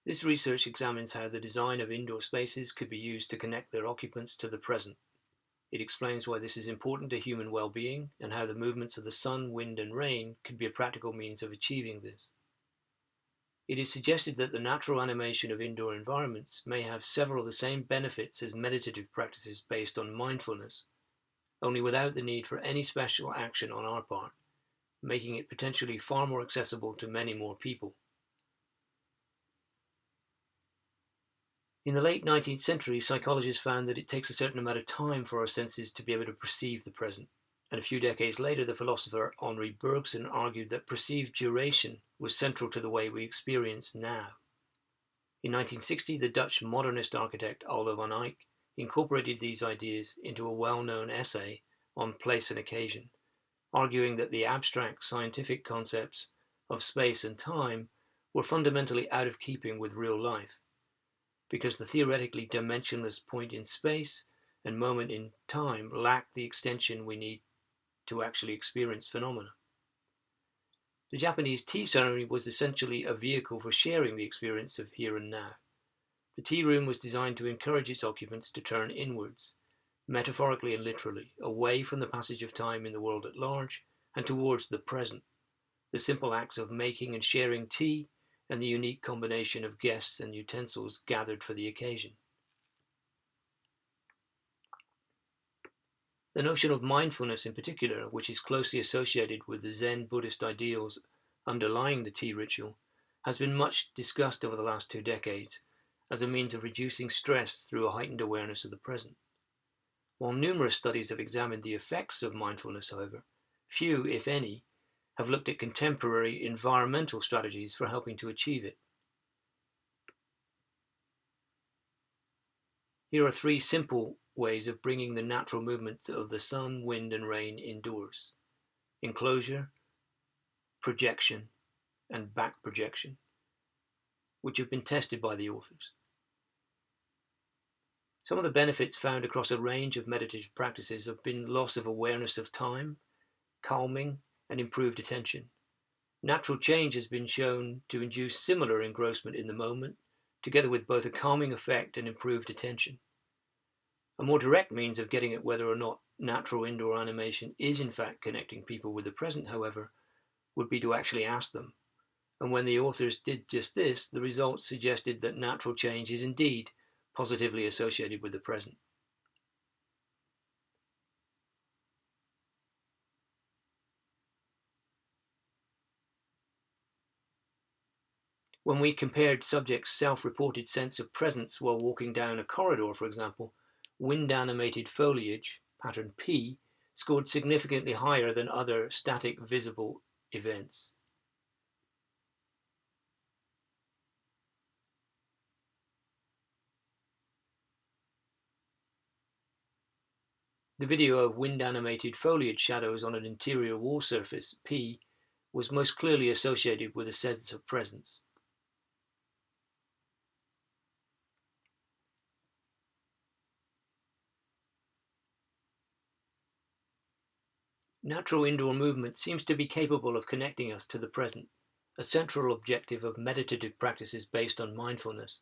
This research examines how the design of indoor spaces could be used to connect their occupants to the present. It explains why this is important to human well-being and how the movements of the sun, wind, and rain could be a practical means of achieving this. It is suggested that the natural animation of indoor environments may have several of the same benefits as meditative practices based on mindfulness, only without the need for any special action on our part, making it potentially far more accessible to many more people. In the late 19th century, psychologists found that it takes a certain amount of time for our senses to be able to perceive the present. And a few decades later, the philosopher Henri Bergson argued that perceived duration was central to the way we experience now. In 1960, the Dutch modernist architect Aldo van Eyck incorporated these ideas into a well-known essay on place and occasion, arguing that the abstract scientific concepts of space and time were fundamentally out of keeping with real life, because the theoretically dimensionless point in space and moment in time lack the extension we need to actually experience phenomena. The Japanese tea ceremony was essentially a vehicle for sharing the experience of here and now. The tea room was designed to encourage its occupants to turn inwards, metaphorically and literally, away from the passage of time in the world at large and towards the present. The simple acts of making and sharing tea and the unique combination of guests and utensils gathered for the occasion. The notion of mindfulness in particular, which is closely associated with the Zen Buddhist ideals underlying the tea ritual, has been much discussed over the last 2 decades as a means of reducing stress through a heightened awareness of the present. While numerous studies have examined the effects of mindfulness, however, few, if any, have looked at contemporary environmental strategies for helping to achieve it. Here are 3 simple ways of bringing the natural movement of the sun, wind, and rain indoors: enclosure, projection, and back projection, which have been tested by the authors. Some of the benefits found across a range of meditative practices have been loss of awareness of time, calming, and improved attention. Natural change has been shown to induce similar engrossment in the moment, together with both a calming effect and improved attention. A more direct means of getting at whether or not natural indoor animation is in fact connecting people with the present, however, would be to actually ask them. And when the authors did just this, the results suggested that natural change is indeed positively associated with the present. When we compared subjects' self-reported sense of presence while walking down a corridor, for example, wind-animated foliage, pattern P, scored significantly higher than other static visible events. The video of wind-animated foliage shadows on an interior wall surface, P, was most clearly associated with a sense of presence. Natural indoor movement seems to be capable of connecting us to the present, a central objective of meditative practices based on mindfulness,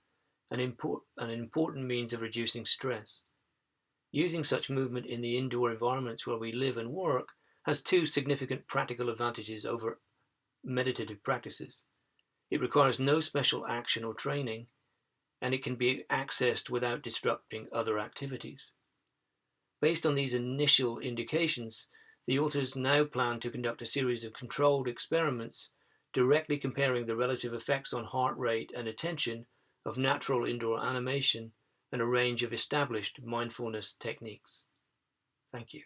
an important means of reducing stress. Using such movement in the indoor environments where we live and work has 2 significant practical advantages over meditative practices. It requires no special action or training, and it can be accessed without disrupting other activities. Based on these initial indications, the authors now plan to conduct a series of controlled experiments directly comparing the relative effects on heart rate and attention of natural indoor animation and a range of established mindfulness techniques. Thank you.